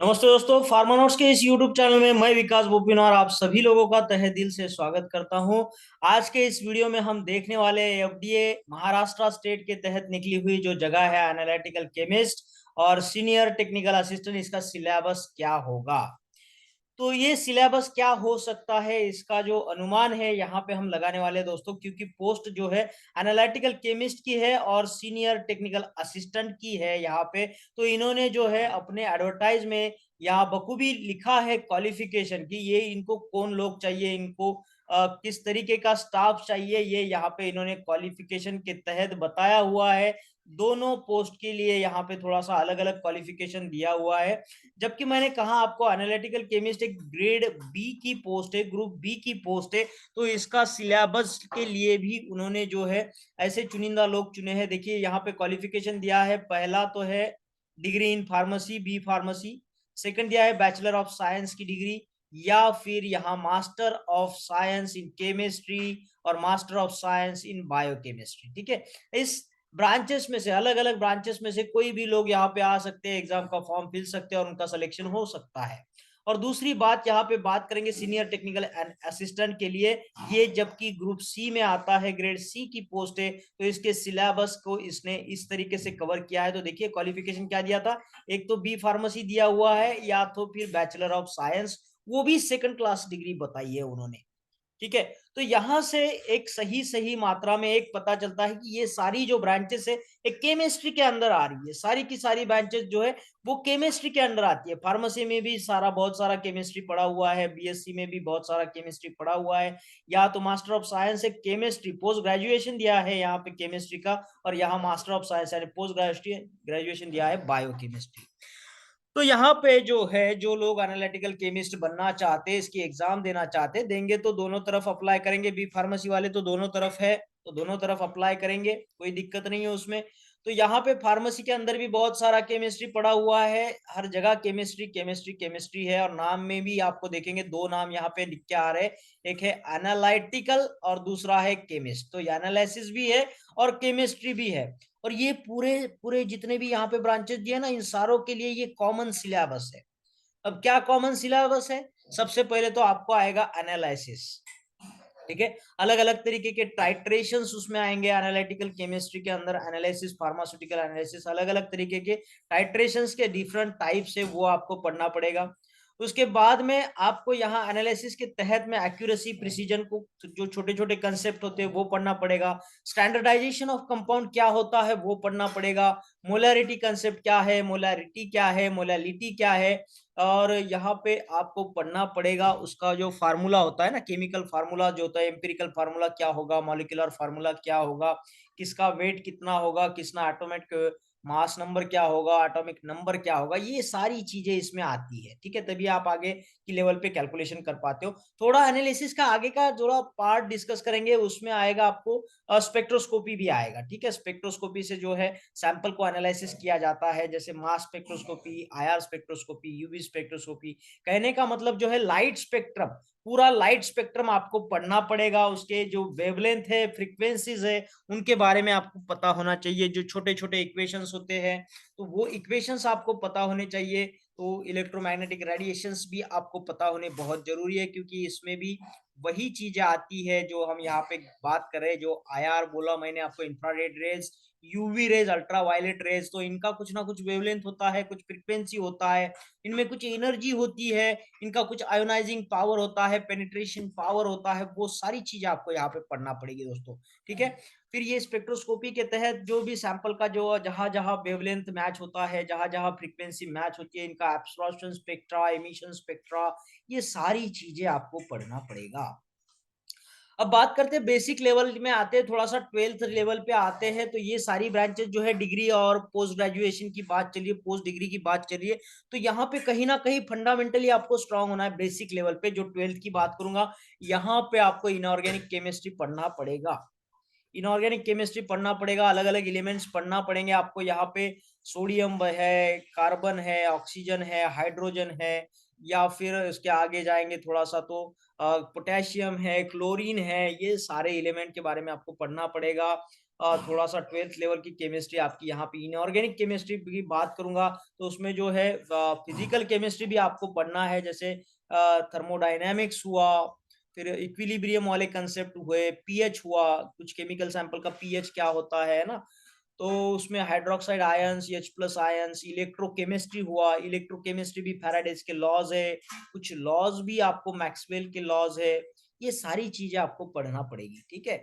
नमस्ते दोस्तों, फार्मानोट्स के इस YouTube चैनल में मैं विकास बुपिन और आप सभी लोगों का तहे दिल से स्वागत करता हूं। आज के इस वीडियो में हम देखने वाले एफडीए महाराष्ट्र स्टेट के तहत निकली हुई जो जगह है एनालिटिकल केमिस्ट और सीनियर टेक्निकल असिस्टेंट, इसका सिलेबस क्या होगा। तो ये सिलेबस क्या हो सकता है, इसका जो अनुमान है यहाँ पे हम लगाने वाले हैं दोस्तों, क्योंकि पोस्ट जो है एनालिटिकल केमिस्ट की है और सीनियर टेक्निकल असिस्टेंट की है यहाँ पे। तो इन्होंने जो है अपने एडवर्टाइज में यहाँ बखूबी लिखा है क्वालिफिकेशन की, ये इनको कौन लोग चाहिए, इनको किस तरीके का स्टाफ चाहिए, ये यहाँ पे इन्होंने क्वालिफिकेशन के तहत बताया हुआ है। दोनों पोस्ट के लिए यहाँ पे थोड़ा सा अलग अलग क्वालिफिकेशन दिया हुआ है। जबकि मैंने कहा आपको एनालिटिकल केमिस्ट एक ग्रेड बी की पोस्ट है, ग्रुप बी की पोस्ट है। तो इसका सिलेबस के लिए भी उन्होंने जो है ऐसे चुनिंदा लोग चुने हैं। देखिए यहाँ पे क्वालिफिकेशन दिया है, पहला तो है degree in pharmacy, B pharmacy. Second दिया है बैचलर ऑफ साइंस की डिग्री, या फिर यहाँ master of science in chemistry और master of science in biochemistry. ठीक है, इस ब्रांचेस में से, अलग अलग ब्रांचेस में से कोई भी लोग यहाँ पे आ सकते हैं, एग्जाम का फॉर्म फिल सकते हैं और उनका सिलेक्शन हो सकता है। और दूसरी बात यहाँ पे बात करेंगे सीनियर टेक्निकल असिस्टेंट के लिए, ये जबकि ग्रुप सी में आता है, ग्रेड सी की पोस्ट है, तो इसके सिलेबस को इसने इस तरीके से कवर किया है। तो देखिए क्वालिफिकेशन क्या दिया था, एक तो बी फार्मेसी दिया हुआ है या तो फिर बैचलर ऑफ साइंस, वो भी सेकंड क्लास डिग्री बताई है उन्होंने। ठीक है, तो यहां से एक सही सही मात्रा में एक पता चलता है कि ये सारी जो ब्रांचेस है एक केमिस्ट्री के अंदर आ रही है। सारी की सारी ब्रांचेस जो है वो केमिस्ट्री के अंदर आती है। फार्मेसी में भी बहुत सारा केमिस्ट्री पढ़ा हुआ है, बीएससी में भी बहुत सारा केमिस्ट्री पढ़ा हुआ है, या तो मास्टर ऑफ साइंस है केमिस्ट्री, पोस्ट ग्रेजुएशन दिया है यहाँ पे केमिस्ट्री का, और यहाँ मास्टर ऑफ साइंस यानी पोस्ट ग्रेजुएशन दिया है बायोकेमिस्ट्री। तो यहाँ पे जो है, जो लोग एनालिटिकल केमिस्ट बनना चाहते हैं, इसकी एग्जाम देना चाहते हैं, देंगे तो दोनों तरफ अप्लाई करेंगे। बी फार्मेसी वाले तो दोनों तरफ है, तो दोनों तरफ अप्लाई करेंगे, कोई दिक्कत नहीं है उसमें। तो यहाँ पे फार्मेसी के अंदर भी बहुत सारा केमिस्ट्री पड़ा हुआ है, हर जगह केमिस्ट्री केमिस्ट्री केमिस्ट्री है। और नाम में भी आपको देखेंगे दो नाम यहाँ पे लिख के आ रहे हैं, एक है एनालिटिकल और दूसरा है केमिस्ट। तो एनालिसिस भी है और केमिस्ट्री भी है। और ये पूरे पूरे जितने भी यहाँ पे ब्रांचेस दिए ना, इन सारों के लिए ये कॉमन सिलेबस है। अब क्या कॉमन सिलेबस है, सबसे पहले तो आपको आएगा एनालिसिस। ठीक है, अलग अलग तरीके के टाइट्रेशंस उसमें आएंगे एनालिटिकल केमिस्ट्री के अंदर, एनालिसिस, फार्मास्यूटिकल एनालिसिस, अलग अलग तरीके के टाइट्रेशंस के डिफरेंट टाइप्स है, वो आपको पढ़ना पड़ेगा। उसके बाद में आपको यहाँ एनालिसिस के तहत में एक्यूरेसी, प्रिसीजन को, जो छोटे छोटे कंसेप्ट होते हैं वो पढ़ना पड़ेगा। स्टैंडर्डाइजेशन ऑफ कंपाउंड क्या होता है वो पढ़ना पड़ेगा। मोलैरिटी कंसेप्ट क्या है, मोलैरिटी क्या है, मोलैलिटी क्या है। और यहाँ पे आपको पढ़ना पड़ेगा उसका जो फार्मूला होता है ना, केमिकल फार्मूला जो होता है, एम्पिरिकल फार्मूला क्या होगा, मॉलिक्यूलर फार्मूला क्या होगा, किसका वेट कितना होगा, किसना एटॉमिक मास नंबर क्या होगा, एटॉमिक नंबर क्या होगा, ये सारी चीजें इसमें आती है। ठीक है, तभी आप आगे की लेवल पे कैलकुलेशन कर पाते हो। थोड़ा एनालिसिस का आगे का थोड़ा पार्ट डिस्कस करेंगे, उसमें आएगा आपको स्पेक्ट्रोस्कोपी भी आएगा। ठीक है, स्पेक्ट्रोस्कोपी से जो है सैंपल को एनालिसिस किया जाता है, जैसे mass spectroscopy, IR spectroscopy, UV spectroscopy. कहने का मतलब जो है लाइट स्पेक्ट्रम, पूरा लाइट स्पेक्ट्रम आपको पढ़ना पड़ेगा। उसके जो वेवलेंथ है, फ्रीक्वेंसीज है, उनके बारे में आपको पता होना चाहिए। जो छोटे छोटे इक्वेशंस होते हैं, तो वो इक्वेशंस आपको पता होने चाहिए। तो इलेक्ट्रोमैग्नेटिक रेडिएशंस भी आपको पता होने बहुत जरूरी है, क्योंकि इसमें भी वही चीजें आती है जो हम यहाँ पे बात कर रहे हैं। जो आईआर बोला मैंने आपको, infrared rays, UV rays, ultra violet rays, तो इनका कुछ ना कुछ वेवलेंथ होता है, कुछ फ्रीक्वेंसी होता है, इनमें कुछ एनर्जी होती है, इनका कुछ आयोनाइजिंग पावर होता है, पेनिट्रेशन पावर होता है, वो सारी चीजें आपको यहाँ पे पढ़ना पड़ेगी दोस्तों। ठीक है, फिर ये स्पेक्ट्रोस्कोपी के तहत जो भी सैंपल का जो जहां जहां वेवलेंथ मैच होता है, जहां जहां फ्रीक्वेंसी मैच होती है, इनका एब्सॉर्प्शन स्पेक्ट्रा, एमिशन स्पेक्ट्रा, ये सारी चीजें आपको पढ़ना पड़ेगा। अब बात करते हैं बेसिक लेवल में आते हैं, थोड़ा सा ट्वेल्थ लेवल पे आते हैं। तो ये सारी ब्रांचेस जो है डिग्री और पोस्ट ग्रेजुएशन की बात चलिए, पोस्ट डिग्री की बात चलिए, तो यहाँ पे कहीं ना कहीं फंडामेंटली आपको स्ट्रांग होना है बेसिक लेवल पे। जो ट्वेल्थ की बात करूंगा, यहाँ पे आपको इनऑर्गेनिक केमिस्ट्री पढ़ना पड़ेगा। इनऑर्गेनिक केमिस्ट्री पढ़ना पड़ेगा, अलग अलग एलिमेंट्स पढ़ना पड़ेंगे आपको। यहाँ पे सोडियम है, कार्बन है, ऑक्सीजन है, हाइड्रोजन है, या फिर इसके आगे जाएंगे थोड़ा सा तो पोटेशियम है, क्लोरीन है, ये सारे एलिमेंट के बारे में आपको पढ़ना पड़ेगा। थोड़ा सा 12th लेवल की केमिस्ट्री आपकी यहाँ पे। इनऑर्गेनिक केमिस्ट्री की बात करूंगा तो उसमें जो है फिजिकल केमिस्ट्री भी आपको पढ़ना है, जैसे थर्मोडायनेमिक्स हुआ, फिर इक्विलिब्रियम वाले कंसेप्ट हुए, पीएच हुआ, कुछ केमिकल सैंपल का पीएच क्या होता है ना, तो उसमें hydroxide ions, H plus ions, electrochemistry हुआ, इलेक्ट्रोकेमिस्ट्री भी फैराडेज के लॉज है, कुछ लॉज भी आपको मैक्सवेल के लॉज है, ये सारी चीजें आपको पढ़ना पड़ेगी, ठीक है।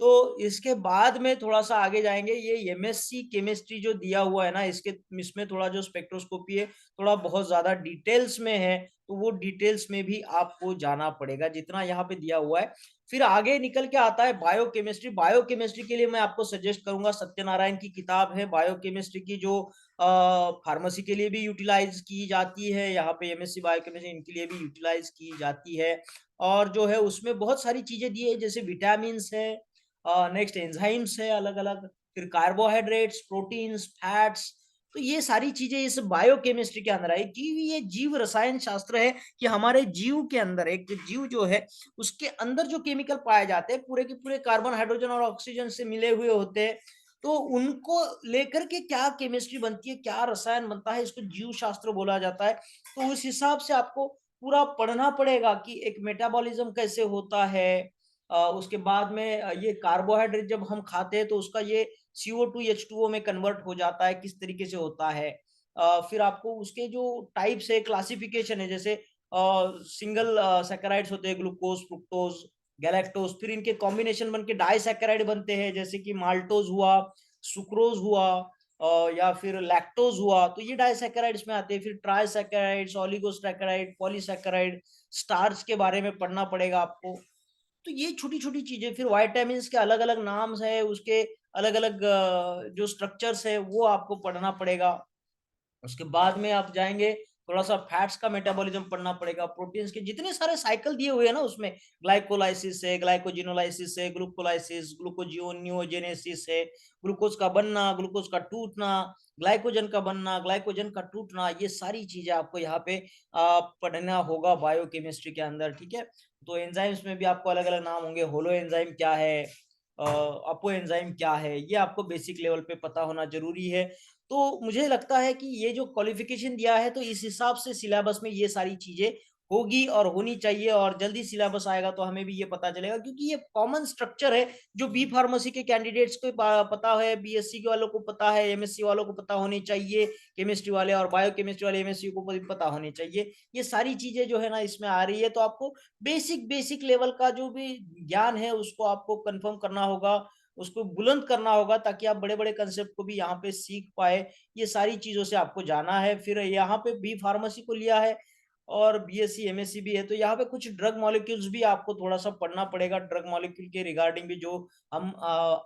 तो इसके बाद में थोड़ा सा आगे जाएंगे, ये एमएससी केमिस्ट्री जो दिया हुआ है ना, इसके इसमें थोड़ा जो स्पेक्ट्रोस्कोपी है थोड़ा बहुत ज्यादा डिटेल्स में है, तो वो डिटेल्स में भी आपको जाना पड़ेगा जितना यहाँ पे दिया हुआ है। फिर आगे निकल के आता है बायोकेमिस्ट्री। बायोकेमिस्ट्री के लिए मैं आपको सजेस्ट करूंगा, सत्यनारायण की किताब है बायोकेमिस्ट्री की, जो फार्मेसी के लिए भी यूटिलाइज की जाती है, यहाँ पे एमएससी बायोकेमिस्ट्री इनके लिए भी यूटिलाइज की जाती है। और जो है उसमें बहुत सारी चीजें दी है, जैसे विटामिन है, नेक्स्ट एंजाइम्स है अलग अलग, फिर कार्बोहाइड्रेट्स, प्रोटीन्स, फैट्स, तो ये सारी चीजें इस बायोकेमिस्ट्री के अंदर आई कि ये जीव रसायन शास्त्र है कि हमारे जीव के अंदर, एक जीव जो है उसके अंदर जो केमिकल पाए जाते हैं पूरे के पूरे कार्बन, हाइड्रोजन और ऑक्सीजन से मिले हुए होते हैं, तो उनको लेकर के क्या केमिस्ट्री बनती है, क्या रसायन बनता है, इसको जीव शास्त्र बोला जाता है। तो उस हिसाब से आपको पूरा पढ़ना पड़ेगा कि एक मेटाबॉलिज्म कैसे होता है। उसके बाद में ये कार्बोहाइड्रेट जब हम खाते हैं तो उसका ये CO2 H2O में कन्वर्ट हो जाता है, किस तरीके से होता है। फिर आपको उसके जो टाइप्स है, क्लासिफिकेशन है, जैसे सिंगल सैकराइड्स होते हैं, ग्लूकोज, फ्रुक्टोज, गैलेक्टोज, फिर इनके कॉम्बिनेशन बन के डाइसैकेराइड बनते हैं, जैसे कि माल्टोज हुआ, सुक्रोज हुआ, या फिर लैक्टोज हुआ, तो ये डाइसैकेराइड्स में आते हैं। फिर ट्राइसैकेराइड्स, ओलिगोसैकेराइड, पॉलीसैकेराइड, स्टार्च के बारे में पढ़ना पड़ेगा आपको। तो ये छोटी-छोटी चीज़ें, फिर विटामिन्स के अलग-अलग नाम्स हैं, उसके अलग-अलग जो स्ट्रक्चर्स है वो आपको पढ़ना पड़ेगा। उसके बाद में आप जाएँगे, थोड़ा-सा फैट्स का मेटाबॉलिज़्म पढ़ना पड़ेगा, प्रोटीन्स के जितने सारे साइकिल दिए हुए हैं ना उसमें, ग्लाइकोलाइसिस है, ग्लाइकोजिनोलाइसिस है, ग्लूकोलाइसिस, ग्लूकोजियोनियोजेनेसिस है, ग्लूकोज़ का बनना, ग्लूकोज़ का टूटना, ग्लाइकोजन का बनना, ग्लाइकोजन का टूटना, ये सारी चीज़ें आपको यहाँ पे पढ़ना होगा बायोकेमिस्ट्री के अंदर, ठीक है? तो एंजाइम्स में भी आपको अलग-अलग नाम होंगे, होलो एंजाइम क्या है, अपो एंजाइम क्या है, ये आपको बेसिक लेवल पे पता होना ज़रूरी है। तो मुझे लगता है कि ये जो क्वालिफ़िकेशन दिया है, तो इस हिसाब से सिलेबस में ये सारी चीज़ें होगी और होनी चाहिए, और जल्दी सिलेबस आएगा तो हमें भी ये पता चलेगा, क्योंकि ये कॉमन स्ट्रक्चर है जो बी फार्मेसी के कैंडिडेट्स को पता है, बीएससी के वालों को पता है, एमएससी वालों को पता होनी चाहिए, केमिस्ट्री वाले और बायोकेमिस्ट्री वाले एमएससी को भी पता होनी चाहिए। ये सारी चीज़ें जो है ना इसमें आ रही है, तो आपको बेसिक बेसिक लेवल का जो भी ज्ञान है उसको आपको कन्फर्म करना होगा, उसको बुलंद करना होगा, ताकि आप बड़े-बड़े कांसेप्ट को भी यहाँ पे सीख पाएँ। ये सारी चीज़ों से आपको जाना है। फिर यहाँ पे बी फार्मेसी को लिया है और बीएससी, एमएससी भी है, तो यहाँ पे कुछ ड्रग मॉलिक्यूल्स भी आपको थोड़ा-सा पढ़ना पड़ेगा। ड्रग मॉलिक्यूल के रिगार्डिंग भी जो हम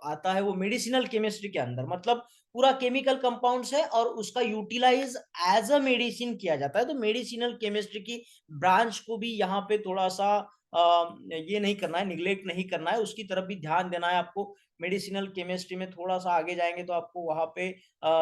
आता है वो मेडिसिनल केमिस्ट्री के अंदर, मतलब पूरा केमिकल कंपाउंड्स है और उसका यूटिलाइज़ एज़ अ मेडिसिन किया जाता है। तो मेडिसिनल केमिस्ट्री की ब्रांच को भी यहाँ पे थोड़ा-सा ये नहीं करना है, निग्लेक्ट नहीं करना है, उसकी तरफ भी ध्यान देना है आपको। मेडिसिनल केमिस्ट्री में थोड़ा-सा आगे जाएँगे तो आपको वहाँ पे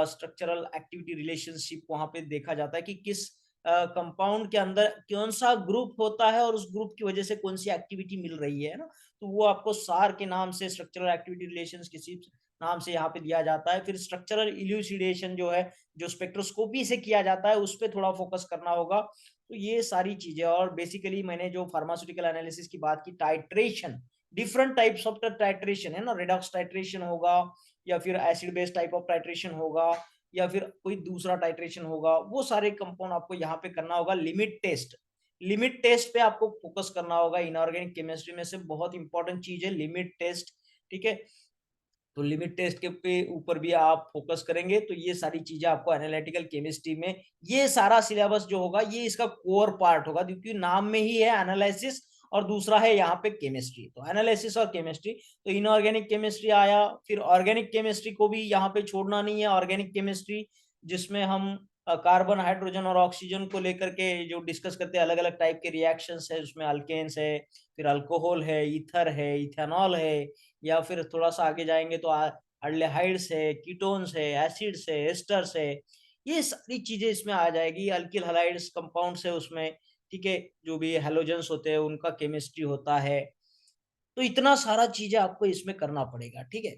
स्ट्रक्चरल एक्टिविटी रिलेशनशिप वहाँ पे देखा जाता है कि किस कंपाउंड के अंदर कौन-सा ग्रुप होता है और उस ग्रुप की वजह से कौन-सी एक्टिविटी मिल रही है ना? तो वो आपको सार के नाम से, स्ट्रक्चरल एक्टिविटी रिलेशनशिप नाम से यहाँ पे दिया जाता है। फिर स्ट्रक्चरल इल्यूसिडेशन जो है, जो स्पेक्ट्रोस्कोपी से किया जाता है, उस पे थोड़ा फोकस करना होगा। तो ये सारी चीज़ें, और बेसिकली मैंने जो फार्मास्यूटिकल एनालिसिस की बात की, titration, different types of titration है ना, रिडॉक्स टाइट्रेशन होगा, या फिर acid base type of titration होगा, या फिर कोई दूसरा टाइट्रेशन होगा, वो सारे कंपाउंड आपको यहाँ पे करना होगा। लिमिट टेस्ट पे आपको फोकस करना होगा। इनऑर्गेनिक केमिस्ट्री में से बहुत इंपॉर्टेंट चीज़ है लिमिट टेस्ट, ठीक है? तो लिमिट टेस्ट के पे ऊपर भी आप फोकस करेंगे तो ये सारी चीज़ें आपको एनालिटिकल केमिस्ट्री में, ये सारा सिलेबस जो होगा ये इसका कोर पार्ट होगा, क्योंकि नाम में ही है एनालिसिस और दूसरा है यहाँ पे केमिस्ट्री। तो एनालिसिस और केमिस्ट्री, तो इनऑर्गेनिक केमिस्ट्री आया, फिर ऑर्गेनिक केमिस्ट्री को भी यहाँ पे छोड़ना नहीं है। ऑर्गेनिक केमिस्ट्री जिसमें हम कार्बन, हाइड्रोजन और ऑक्सीजन को लेकर के जो डिस्कस करते हैं, अलग-अलग टाइप के रिएक्शंस है, उसमें अल्केन्स है, फिर अल्कोहल है, ईथर है, इथेनॉल है, या फिर थोड़ा-सा आगे जाएँगे तो अल्डेहाइड्स है, कीटोन्स है, एसिड्स है, एस्टर्स है, ये सारी चीज़ें इसमें आ जाएगी। अल्किल हैलाइड्स कंपाउंड्स है उसमें, ठीक है? जो भी हैलोजेंस होते हैं उनका केमिस्ट्री होता है। तो इतना सारा चीज़ें आपको इसमें करना पड़ेगा, ठीक है?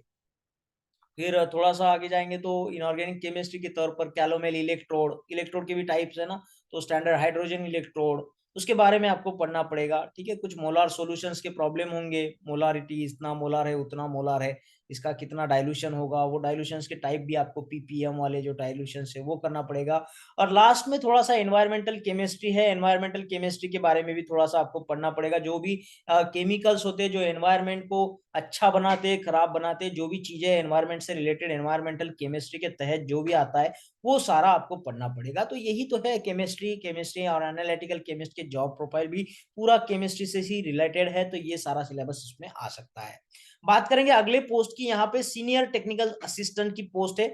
फिर थोड़ा-सा आगे जाएँगे तो इनऑर्गेनिक केमिस्ट्री के तौर पर कैलोमेल इलेक्ट्रोड, इलेक्ट्रोड के भी टाइप्स है ना, तो स्टैंडर्ड हाइड्रोजन इलेक्ट्रोड, उसके बारे में आपको पढ़ना पड़ेगा, ठीक है? कुछ मोलार सॉल्यूशंस के प्रॉब्लम होंगे, मोलारिटी इतना मोलार है, उतना मोलार है, इसका कितना डाइल्यूशन होगा, वो डाइल्यूशंस के टाइप भी आपको पीपीएम वाले जो डाइल्यूशंस है, वो करना पड़ेगा। और लास्ट में थोड़ा-सा एनवायरमेंटल केमिस्ट्री है, एनवायरमेंटल केमिस्ट्री के बारे में भी थोड़ा-सा आपको पढ़ना पड़ेगा, जो भी केमिकल्स होते हैं जो एनवायरनमेंट को अच्छा बनाते हैं, खराब बनाते हैं, जो भी चीज़ें एनवायरनमेंट से रिलेटेड एनवायरनमेंटल केमिस्ट्री के तहत जो भी आता है, वो सारा आपको पढ़ना पड़ेगा। तो यही तो है केमिस्ट्री, केमिस्ट्री और एनालिटिकल केमिस्ट के जॉब प्रोफाइल भी पूरा केमिस्ट्री से ही रिलेटेड है, तो ये सारा सिलेबस इसमें आ सकता है। बात करेंगे अगले पोस्ट की, यहाँ पे सीनियर टेक्निकल असिस्टेंट की पोस्ट है।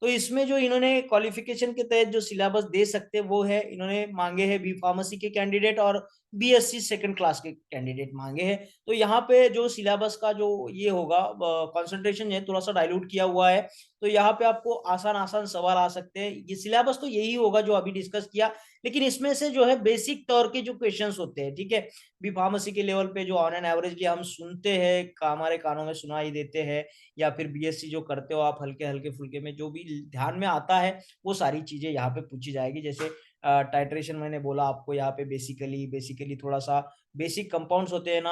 तो इसमें जो इन्होंने क्वालिफिकेशन के तहत जो सिलेबस दे सकते हैं वो है, इन्होंने माँगे हैं बी फार्मेसी के कैंडिडेट और बीएससी सेकंड क्लास के कैंडिडेट माँगे हैं। तो यहाँ पे जो सिलेबस का जो ये होगा कंसंट्रेशन है थोड़ा-सा डाइल्यूट किया हुआ है। तो यहाँ पे आपको आसान-आसान सवाल आ सकते हैं। ये सिलेबस तो यही होगा जो अभी डिस्कस किया, लेकिन इसमें से जो है बेसिक तौर के जो क्वेश्चंस होते हैं, ठीक है? बी फार्मेसी के लेवल पे जो ऑन एन एवरेजली हम सुनते हैं, हमारे कानों में सुनाई देते हैं, या फिर बीएससी जो करते हो आप हल्के-हल्के फुल्के में जो भी ध्यान में आता है, वो सारी चीज़ें यहाँ पे पूछी जाएगी। जैसे टाइट्रेशन मैंने बोला आपको यहाँ पे बेसिकली बेसिकली थोड़ा-सा बेसिक कंपाउंड्स होते हैं ना,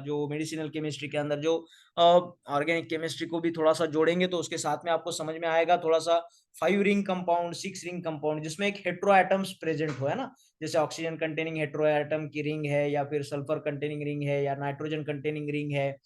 जो मेडिसिनल केमिस्ट्री के अंदर जो ऑर्गेनिक केमिस्ट्री को भी थोड़ा-सा जोड़ेंगे तो उसके साथ में आपको समझ में आएगा थोड़ा-सा 5 रिंग कंपाउंड, 6 रिंग कंपाउंड जिसमें एक हेटेरो एटम्स प्रेजेंट हो, है ना? जैसे ऑक्सीजन कंटेनिंग हेटेरो एटम की रिंग है, या फिर सल्फर कंटेनिंग रिंग है, या नाइट्रोजन कंटेनिंग रिंग है।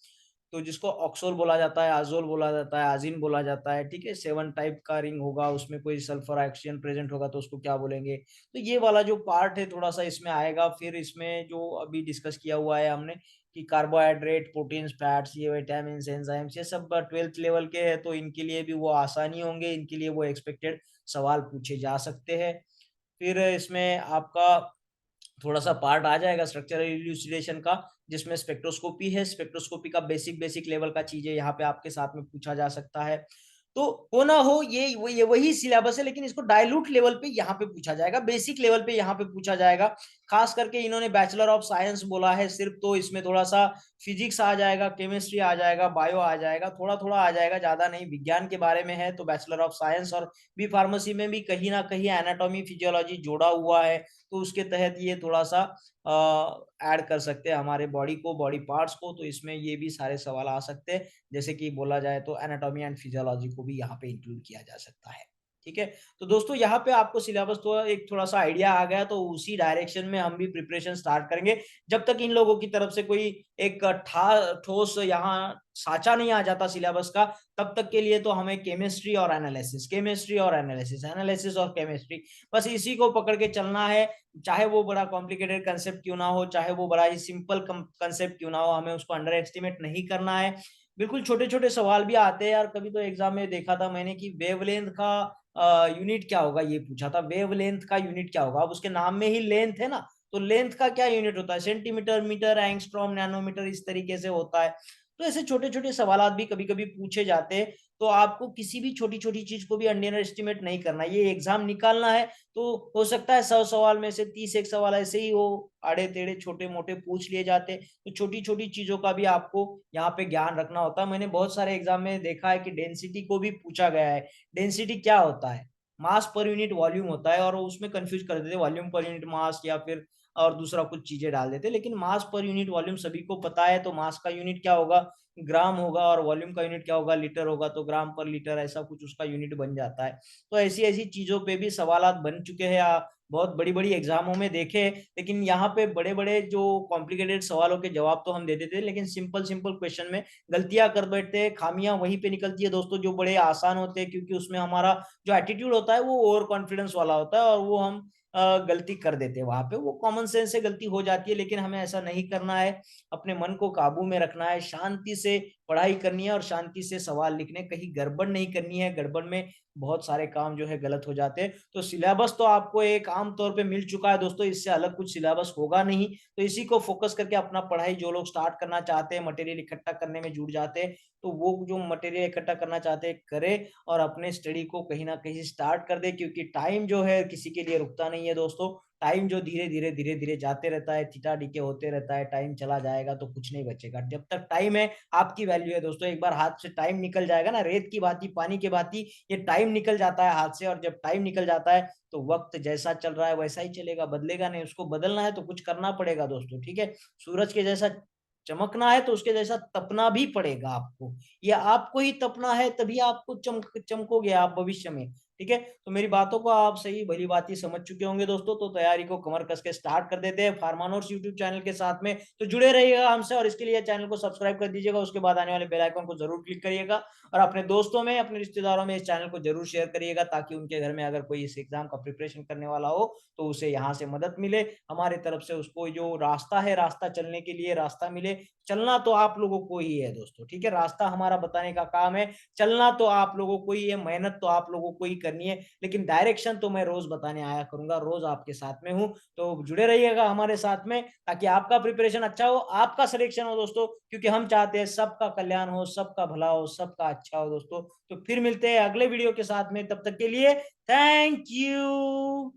तो जिसको ऑक्सोल बोला जाता है, आज़ोल बोला जाता है, आज़ीन बोला जाता है, ठीक है? 7 टाइप का रिंग होगा, उसमें कोई सल्फर ऑक्सीजन प्रेज़ेंट होगा तो उसको क्या बोलेंगे? तो ये वाला जो पार्ट है थोड़ा-सा इसमें आएगा। फिर इसमें जो अभी डिस्कस किया हुआ है हमने कि कार्बोहाइड्रेट, प्रोटीन्स, फैट्स, ये विटामिन्स, एंजाइम्स ये सब 12th लेवल के हैं, तो इनके लिए भी वो आसानी होंगे, इनके लिए वो एक्सपेक्टेड सवाल पूछे जा सकते हैं। फिर इसमें आपका थोड़ा-सा पार्ट आ जाएगा स्ट्रक्चरल इल्यूसिडेशन का, जिसमें स्पेक्ट्रोस्कोपी है, स्पेक्ट्रोस्कोपी का बेसिक लेवल का चीज़ें यहाँ पे आपके साथ में पूछा जा सकता है। तो हो ना हो ये वही सिलेबस है, लेकिन इसको डाइल्यूट लेवल पे यहाँ पे पूछा जाएगा, बेसिक लेवल पे यहाँ पे पूछा जाएगा। ख़ास करके इन्होंने बैचलर ऑफ साइंस बोला है सिर्फ़, तो इसमें थोड़ा-सा फिज़िक्स आ जाएगा, केमिस्ट्री आ जाएगा, बायो आ जाएगा, थोड़ा-थोड़ा आ जाएगा, ज़्यादा नहीं। विज्ञान के बारे में है तो बैचलर ऑफ साइंस, और बी फार्मेसी में भी कहीं न कहीं एनाटॉमी, फिजियोलॉजी जोड़ा हुआ है। तो उसके तहत ये थोड़ा-सा ऐड कर सकते हैं हमारे बॉडी को, बॉडी पार्ट्स को, तो इसमें ये भी सारे सवाल आ सकते हैं। जैसे कि बोला जाए तो एनाटॉमी एंड फिजियोलॉजी को भी यहाँ पे इंक्लूड किया जा सकता है। ठीक है? तो दोस्तों यहाँ पे आपको सिलेबस तो एक थोड़ा-सा आइडिया आ गया, तो उसी डायरेक्शन में हम भी प्रिपरेशन स्टार्ट करेंगे। जब तक इन लोगों की तरफ से कोई एक ठोस यहाँ साँचा नहीं आ जाता सिलेबस का, तब तक के लिए तो हमें केमिस्ट्री और एनालिसिस, एनालिसिस और केमिस्ट्री, बस इसी को पकड़ के चलना है। चाहे वो बड़ा कॉम्प्लिकेटेड कंसेप्ट क्यों ना हो, चाहे वो बड़ा ही सिंपल कंसेप्ट क्यों ना हो, हमें उसको अंडर एस्टिमेट नहीं करना है। बिल्कुल छोटे-छोटे सवाल भी आते हैं यार, कभी तो एग्ज़ाम में देखा था मैंने कि वेवलेंथ का यूनिट क्या होगा ये पूछा था, वेवलेंथ का यूनिट क्या होगा? अब उसके नाम में ही लेंथ है ना, तो लेंथ का क्या यूनिट होता है? सेंटीमीटर, मीटर, एंगस्ट्रॉम, नैनोमीटर इस तरीके से होता है। तो ऐसे छोटे-छोटे सवालात भी कभी-कभी पूछे जाते हैं, तो आपको किसी भी छोटी-छोटी चीज़ को भी अंडर एस्टिमेट नहीं करना है। ये एग्ज़ाम निकालना है, तो हो सकता है 100 सवाल में से 30 एक सवाल ऐसे ही हो, आड़े-टेढ़े, छोटे-मोटे पूछ लिए जाते हैं। तो छोटी-छोटी चीज़ों का भी आपको यहाँ पे ज्ञान रखना होता है। मैंने बहुत सारे एग्ज़ाम में देखा है कि डेंसिटी को भी पूछा गया है। डेंसिटी क्या होता है? मास पर यूनिट वॉल्यूम होता है, और उसमें कन्फ्यूज़ कर देते हैं वॉल्यूम पर यूनिट मास, या फिर और दूसरा कुछ चीज़ें डाल देते हैं। लेकिन मास पर यूनिट वॉल्यूम सभी को पता है, तो मास का यूनिट क्या होगा? ग्राम होगा, और वॉल्यूम का यूनिट क्या होगा? लीटर होगा, तो ग्राम पर लीटर ऐसा कुछ उसका यूनिट बन जाता है। तो ऐसी-ऐसी चीज़ों पे भी सवालात बन चुके हैं, बहुत बड़ी-बड़ी एग्ज़ामों में देखे हैं, लेकिन यहाँ पे बड़े-बड़े जो कॉम्प्लिकेटेड सवालों के जवाब तो हम दे देते हैं, लेकिन सिंपल-सिंपल क्वेश्चन में गलतियाँ कर बैठते हैं, खामियाँ वहीं पे निकलती है दोस्तों जो बड़े आसान होते हैं, क्योंकि उसमें हमारा जो एटीट्यूड होता है वो ओवर कॉन्फिडेंस वाला होता है, और वो हम गलती कर देते हैं वहाँ पे। वो कॉमन सेंस से गलती हो जाती है, लेकिन हमें ऐसा नहीं करना है। अपने मन को काबू में रखना है, शांति से पढ़ाई करनी है, और शांति से सवाल लिखने, कहीं गड़बड़ नहीं करनी है। गड़बड़ में बहुत सारे काम जो है गलत हो जाते हैं। तो सिलेबस तो आपको एक आम तौर पे मिल चुका है दोस्तों, इससे अलग कुछ सिलेबस होगा नहीं। तो इसी को फ़ोकस करके अपना पढ़ाई जो लोग स्टार्ट करना चाहते हैं, मटेरियल इकट्ठा करने में जुट जाते हैं, तो वो जो मटेरियल इकट्ठा करना चाहते हैं करें, और अपने स्टडी को कहीं न कहीं स्टार्ट कर दें, क्योंकि टाइम जो है किसी के लिए रुकता नहीं नहीं है दोस्तों। टाइम जो धीरे धीरे जाते रहता है, थीटा डीके होते रहता है, टाइम चला जाएगा तो कुछ नहीं बचेगा। जब तक टाइम है आपकी वैल्यू है दोस्तों। एक बार हाथ से टाइम निकल जाएगा ना, रेत की भांति, पानी की भांति ये टाइम निकल जाता है हाथ से, और जब टाइम निकल जाता है तो वक्त जैसा चल रहा है वैसा ही चलेगा, बदलेगा नहीं। उसको बदलना है तो कुछ करना पड़ेगा दोस्तों, ठीक है। सूरज के जैसा चमकना है तो उसके जैसा तपना भी पड़ेगा आपको। ये आपको ही तपना है, तभी आपको चमकोगे आप भविष्य में, ठीक है। तो मेरी बातों को आप सही भली बात ही समझ चुके होंगे दोस्तों। तो तैयारी को कमर कस के स्टार्ट कर देते हैं फार्मानोर्स यूट्यूब चैनल के साथ में। तो जुड़े रहिएगा हमसे, और इसके लिए चैनल को सब्सक्राइब कर दीजिएगा, उसके बाद आने वाले बेल आइकन को जरूर क्लिक करिएगा, और अपने दोस्तों में, अपने रिश्तेदारों में इस चैनल को जरूर शेयर करिएगा, ताकि उनके घर में अगर कोई इस एग्जाम का प्रिपरेशन करने वाला हो तो उसे यहाँ से मदद मिले, हमारे तरफ से उसको जो रास्ता है, रास्ता चलने के लिए रास्ता मिले। चलना तो आप लोगों को ही है दोस्तों, ठीक है। रास्ता हमारा बताने का काम है, चलना तो आप लोगों को ही है, मेहनत तो आप लोगों को ही करनी है, लेकिन डायरेक्शन तो मैं रोज बताने आया करूंगा, रोज आपके साथ में हूँ। तो जुड़े रहिएगा हमारे साथ में, ताकि आपका प्रिपरेशन अच्छा हो, आपका सिलेक्शन हो दोस्तों, क्योंकि हम चाहते हैं सबका कल्याण हो, सबका भला हो, सबका अच्छा हो दोस्तों। तो फिर मिलते हैं अगले वीडियो के साथ में, तब तक के लिए थैंक यू।